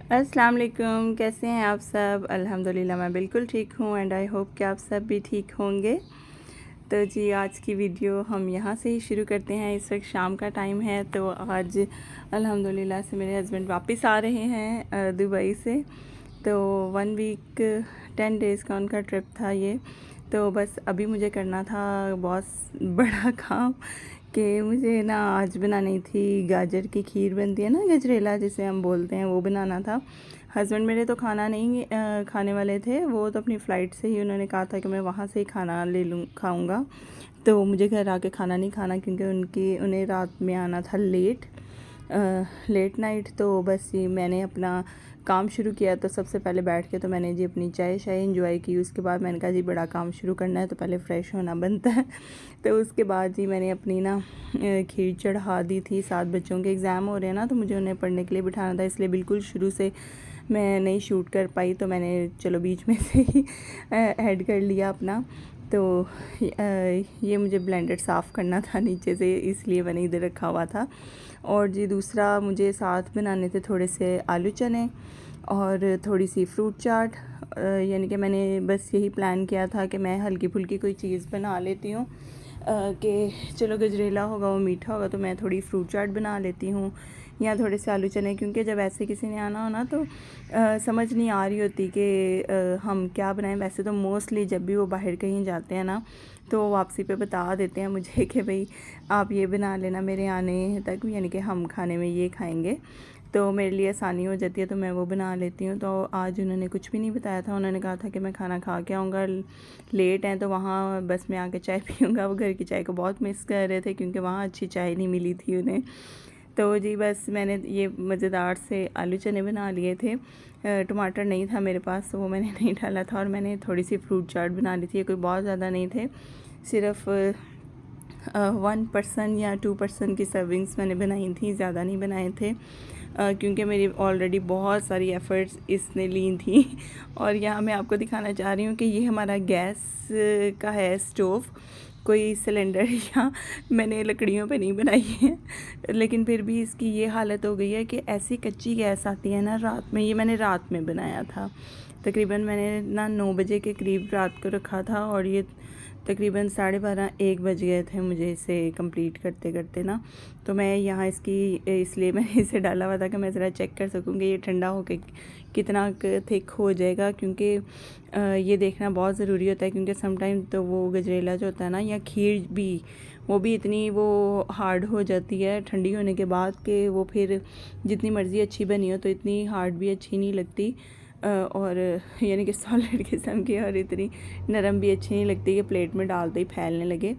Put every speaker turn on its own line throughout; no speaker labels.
अस्सलाम वालेकुम, कैसे हैं आप सब। अल्हम्दुलिल्लाह मैं बिल्कुल ठीक हूँ एंड आई होप कि आप सब भी ठीक होंगे। तो जी आज की वीडियो हम यहाँ से ही शुरू करते हैं। इस वक्त शाम का टाइम है, तो आज अल्हम्दुलिल्लाह से मेरे हस्बैंड वापस आ रहे हैं दुबई से। तो 1 वीक 10 डेज़ का उनका ट्रिप था ये। तो बस अभी मुझे करना था बहुत बड़ा काम कि मुझे ना आज बनानी थी गाजर की खीर, बनती है ना गजरेला जिसे हम बोलते हैं, वो बनाना था। हस्बैंड मेरे तो खाना नहीं खाने वाले थे, वो तो अपनी फ़्लाइट से ही उन्होंने कहा था कि मैं वहाँ से ही खाना ले लूँ खाऊँगा। तो मुझे घर आके खाना नहीं खाना क्योंकि उन्हें रात में आना था लेट नाइट। तो बस ये मैंने अपना काम शुरू किया। तो सबसे पहले बैठ के तो मैंने जी अपनी चाय इंजॉय की। उसके बाद मैंने कहा जी बड़ा काम शुरू करना है तो पहले फ़्रेश होना बनता है। तो उसके बाद जी मैंने अपनी ना खीर चढ़ा दी थी। 7 बच्चों के एग्ज़ाम हो रहे हैं ना, तो मुझे उन्हें पढ़ने के लिए बिठाना था, इसलिए बिल्कुल शुरू से मैं नहीं शूट कर पाई। तो मैंने चलो बीच में से ही ऐड कर लिया अपना। तो ये मुझे ब्लेंडर साफ़ करना था नीचे से, इसलिए मैंने इधर रखा हुआ था। और जी दूसरा मुझे साथ बनाने थे थोड़े से आलू चने और थोड़ी सी फ्रूट चाट। यानी कि मैंने बस यही प्लान किया था कि मैं हल्की फुल्की कोई चीज़ बना लेती हूँ कि चलो गजरेला होगा वो मीठा होगा, तो मैं थोड़ी फ्रूट चाट बना लेती हूँ या थोड़े से आलू चने, क्योंकि जब ऐसे किसी ने आना हो ना तो समझ नहीं आ रही होती कि हम क्या बनाएं। वैसे तो मोस्टली जब भी वो बाहर कहीं जाते हैं ना तो वापसी पे बता देते हैं मुझे कि भाई आप ये बना लेना मेरे आने तक, यानी कि हम खाने में ये खाएंगे, तो मेरे लिए आसानी हो जाती है, तो मैं वो बना लेती हूँ। तो आज उन्होंने कुछ भी नहीं बताया था, उन्होंने कहा था कि मैं खाना खा के आऊँगा, लेट हैं तो वहाँ बस मैं आके चाय पीऊँगा। वो घर की चाय को बहुत मिस कर रहे थे क्योंकि वहाँ अच्छी चाय नहीं मिली थी उन्हें। तो जी बस मैंने ये मज़ेदार से आलू चने बना लिए थे। टमाटर नहीं था मेरे पास तो वो मैंने नहीं डाला था, और मैंने थोड़ी सी फ्रूट चाट बना ली थी। ये कोई बहुत ज़्यादा नहीं थे, सिर्फ़ 1% या 2% की सर्विंग्स मैंने बनाई थी, ज़्यादा नहीं बनाए थे क्योंकि मेरी ऑलरेडी बहुत सारी एफ़र्ट्स इसने ली थी। और यहाँ मैं आपको दिखाना चाह रही हूँ कि ये हमारा गैस का है स्टोव, कोई सिलेंडर या मैंने लकड़ियों पे नहीं बनाई है, लेकिन फिर भी इसकी ये हालत हो गई है कि ऐसी कच्ची गैस आती है ना रात में। ये मैंने रात में बनाया था, तकरीबन मैंने ना 9 बजे के करीब रात को रखा था, और ये तकरीबन 12:30-1 बज गए थे मुझे इसे कंप्लीट करते करते ना। तो मैं यहाँ इसलिए मैंने इसे डाला हुआ था कि मैं ज़रा चेक कर सकूँ कि ये ठंडा होकर कितना थिक हो जाएगा, क्योंकि ये देखना बहुत ज़रूरी होता है, क्योंकि समटाइम तो वो गजरेला जो होता है ना या खीर भी, वो भी इतनी वो हार्ड हो जाती है ठंडी होने के बाद कि वो फिर जितनी मर्ज़ी अच्छी बनी हो तो इतनी हार्ड भी अच्छी नहीं लगती, और यानी कि सॉलिड किस्म की, और इतनी नरम भी अच्छी नहीं लगती कि प्लेट में डालते ही फैलने लगे।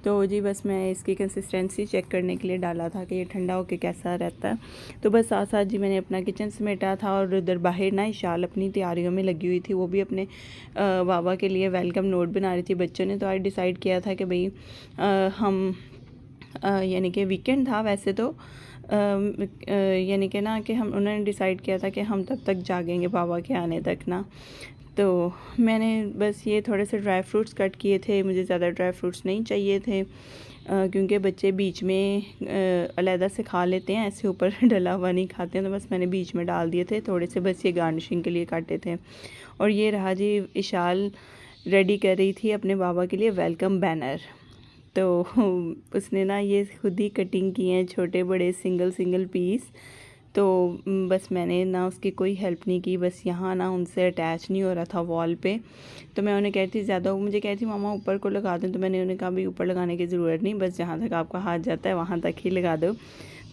तो जी बस मैं इसकी कंसिस्टेंसी चेक करने के लिए डाला था कि ये ठंडा होकर कैसा रहता है। तो बस साथ साथ जी मैंने अपना किचन समेटा था, और उधर बाहर ना इशाल अपनी तैयारियों में लगी हुई थी, वो भी अपने बाबा के लिए वेलकम नोट बना रही थी। बच्चों ने तो आज डिसाइड किया था कि भाई हम यानी कि वीकेंड था वैसे तो, यानी कि ना कि हम उन्होंने डिसाइड किया था कि हम तब तक जागेंगे बाबा के आने तक ना। तो मैंने बस ये थोड़े से ड्राई फ्रूट्स कट किए थे, मुझे ज़्यादा ड्राई फ्रूट्स नहीं चाहिए थे क्योंकि बच्चे बीच में अलहदा से खा लेते हैं, ऐसे ऊपर डला हुआ नहीं खाते हैं, तो बस मैंने बीच में डाल दिए थे थोड़े से, बस ये गार्निशिंग के लिए काटे थे। और ये रहा जी इशाल रेडी कर रही थी अपने बाबा के लिए वेलकम बैनर। तो उसने ना ये खुद ही कटिंग किए हैं, छोटे बड़े सिंगल सिंगल पीस। तो बस मैंने ना उसकी कोई हेल्प नहीं की, बस यहाँ ना उनसे अटैच नहीं हो रहा था वॉल पे। तो मैं उन्हें कहती ज़्यादा, वो मुझे कहती मामा ऊपर को लगा दें, तो मैंने उन्हें कहा भी ऊपर लगाने की ज़रूरत नहीं, बस जहाँ तक आपका हाथ जाता है वहाँ तक ही लगा दो।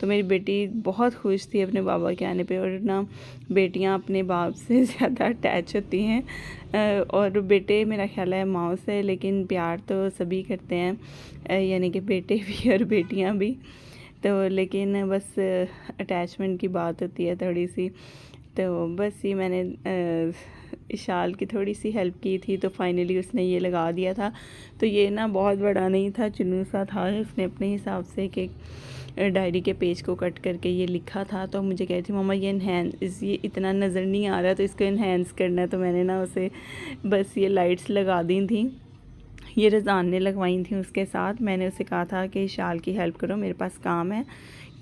तो मेरी बेटी बहुत खुश थी अपने बाबा के आने पे, और ना बेटियाँ अपने बाप से ज़्यादा अटैच होती हैं, और बेटे मेरा ख्याल है माँ से, लेकिन प्यार तो सभी करते हैं, यानी कि बेटे भी और बेटियाँ भी। तो लेकिन बस अटैचमेंट की बात होती है थोड़ी सी। तो बस ये मैंने इशाल की थोड़ी सी हेल्प की थी, तो फाइनली उसने ये लगा दिया था। तो ये ना बहुत बड़ा नहीं था, चुन्नू सा था, उसने अपने हिसाब से कि डायरी के पेज को कट करके ये लिखा था। तो मुझे कहती मम्मा ये इतना नज़र नहीं आ रहा, तो इसको इन्हेंस करना है। तो मैंने ना उसे बस ये लाइट्स लगा दी थी, ये रज़ान ने लगवाई थी उसके साथ। मैंने उसे कहा था कि शाल की हेल्प करो, मेरे पास काम है,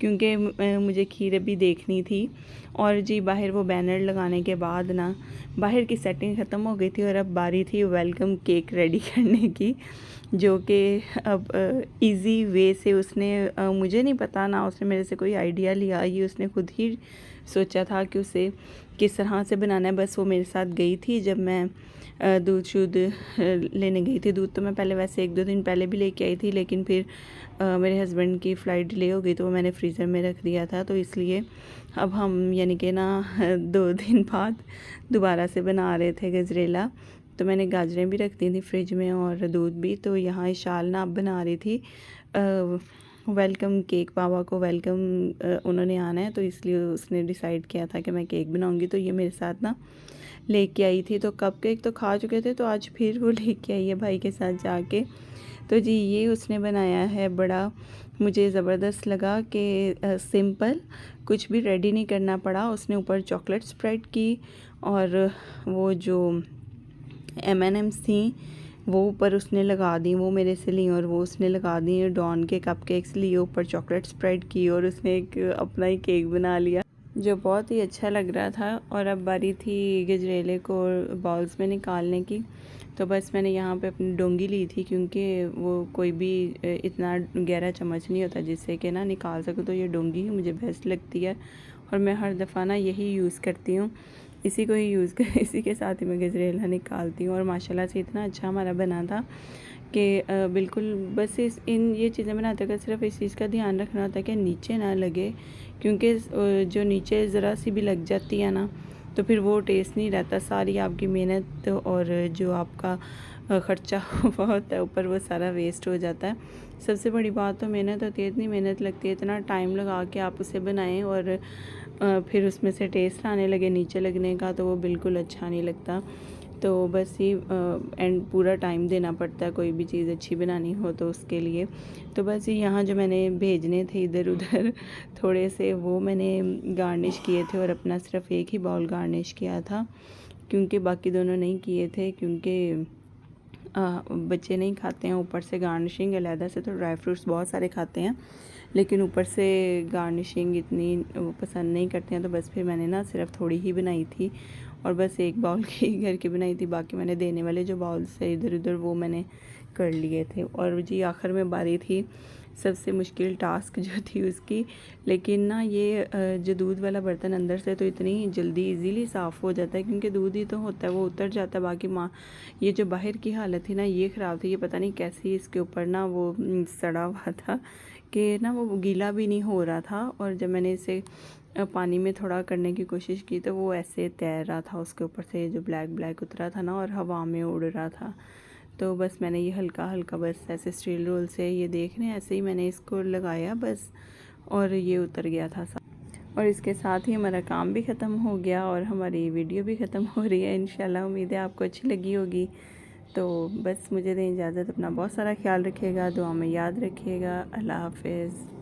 क्योंकि मुझे खीर अभी देखनी थी। और जी बाहर वो बैनर लगाने के बाद ना बाहर की सेटिंग ख़त्म हो गई थी और अब बारी थी वेलकम केक रेडी करने की, जो कि अब इजी वे से उसने मुझे नहीं पता ना, उसने मेरे से कोई आइडिया लिया, ये उसने खुद ही सोचा था कि उसे किस तरह से बनाना है। बस वो मेरे साथ गई थी जब मैं दूध शूध लेने गई थी। दूध तो मैं पहले वैसे 1-2 दिन पहले भी लेके आई थी, लेकिन फिर मेरे हस्बैंड की फ़्लाइट डिले हो गई तो वो मैंने फ्रीज़र में रख दिया था, तो इसलिए अब हम यानी कि ना 2 दिन बाद दोबारा से बना रहे थे गजरेला। तो मैंने गाजरें भी रख दी थी फ्रिज में और दूध भी। तो यहाँ इशाल ना अब बना रही थी वेलकम केक। पापा को वेलकम उन्होंने आना है, तो इसलिए उसने डिसाइड किया था कि मैं केक बनाऊंगी। तो ये मेरे साथ ना लेके आई थी। तो कप केक तो खा चुके थे, तो आज फिर वो लेके आई है भाई के साथ जाके। तो जी ये उसने बनाया है, बड़ा मुझे ज़बरदस्त लगा कि सिंपल, कुछ भी रेडी नहीं करना पड़ा। उसने ऊपर चॉकलेट स्प्रेड की और वो जो M&M's थी वो ऊपर उसने लगा दी, वो मेरे से ली और वो उसने लगा दी। डॉन के कपकेक्स लिए, ऊपर चॉकलेट स्प्रेड की और उसने एक अपना ही केक बना लिया जो बहुत ही अच्छा लग रहा था। और अब बारी थी गजरेले को बाउल्स में निकालने की। तो बस मैंने यहाँ पे अपनी डोंगी ली थी, क्योंकि वो कोई भी इतना गहरा चम्मच नहीं होता जिससे कि ना निकाल सकूँ, तो ये डोंगी ही मुझे बेस्ट लगती है और मैं हर दफ़ा ना यही यूज़ करती हूँ, इसी को ही यूज़ कर इसी के साथ ही मैं गजरेला निकालती हूँ। और माशाल्लाह से इतना अच्छा हमारा बना था कि बिल्कुल बस इन ये चीज़ें बनाते वक्त सिर्फ इस चीज़ का ध्यान रखना होता है कि नीचे ना लगे, क्योंकि जो नीचे ज़रा सी भी लग जाती है ना तो फिर वो टेस्ट नहीं रहता। सारी आपकी मेहनत और जो आपका ख़र्चा हुआ होता है ऊपर, वो सारा वेस्ट हो जाता है। सबसे बड़ी बात तो मेहनत होती है, इतनी मेहनत लगती है, इतना टाइम लगा के आप उसे बनाएं और फिर उसमें से टेस्ट आने लगे नीचे लगने का, तो वो बिल्कुल अच्छा नहीं लगता। तो बस ये एंड पूरा टाइम देना पड़ता है कोई भी चीज़ अच्छी बनानी हो तो उसके लिए। तो बस ये यहाँ जो मैंने भेजने थे इधर उधर थोड़े से, वो मैंने गार्निश किए थे और अपना सिर्फ एक ही बाउल गार्निश किया था, क्योंकि बाकी दोनों नहीं किए थे, क्योंकि बच्चे नहीं खाते हैं। ऊपर से गार्निशिंग अलहदा से, तो ड्राई फ्रूट्स बहुत सारे खाते हैं, लेकिन ऊपर से गार्निशिंग इतनी पसंद नहीं करते हैं। तो बस फिर मैंने ना सिर्फ थोड़ी ही बनाई थी और बस एक बाउल की घर की बनाई थी, बाकी मैंने देने वाले जो बाउल्स थे इधर उधर वो मैंने कर लिए थे। और जी आखिर में बारी थी सबसे मुश्किल टास्क जो थी उसकी, लेकिन ना ये जो दूध वाला बर्तन अंदर से तो इतनी जल्दी इजीली साफ़ हो जाता है, क्योंकि दूध ही तो होता है वो उतर जाता है। बाकी ये जो बाहर की हालत थी ना ये ख़राब थी, ये पता नहीं कैसी इसके ऊपर ना वो सड़ा हुआ था कि ना वो गीला भी नहीं हो रहा था। और जब मैंने इसे पानी में थोड़ा करने की कोशिश की तो वो ऐसे तैर रहा था, उसके ऊपर से जो ब्लैक ब्लैक उतरा था ना और हवा में उड़ रहा था। तो बस मैंने ये हल्का हल्का बस ऐसे स्टील रोल से, ये देख रहे हैं ऐसे ही मैंने इसको लगाया बस, और ये उतर गया था सब। और इसके साथ ही हमारा काम भी ख़त्म हो गया और हमारी वीडियो भी ख़त्म हो रही है। इंशाल्लाह उम्मीद है आपको अच्छी लगी होगी। तो बस मुझे दें इजाज़त, अपना बहुत सारा ख्याल रखिएगा, दुआ में याद रखिएगा। अल्लाह हाफ़िज़।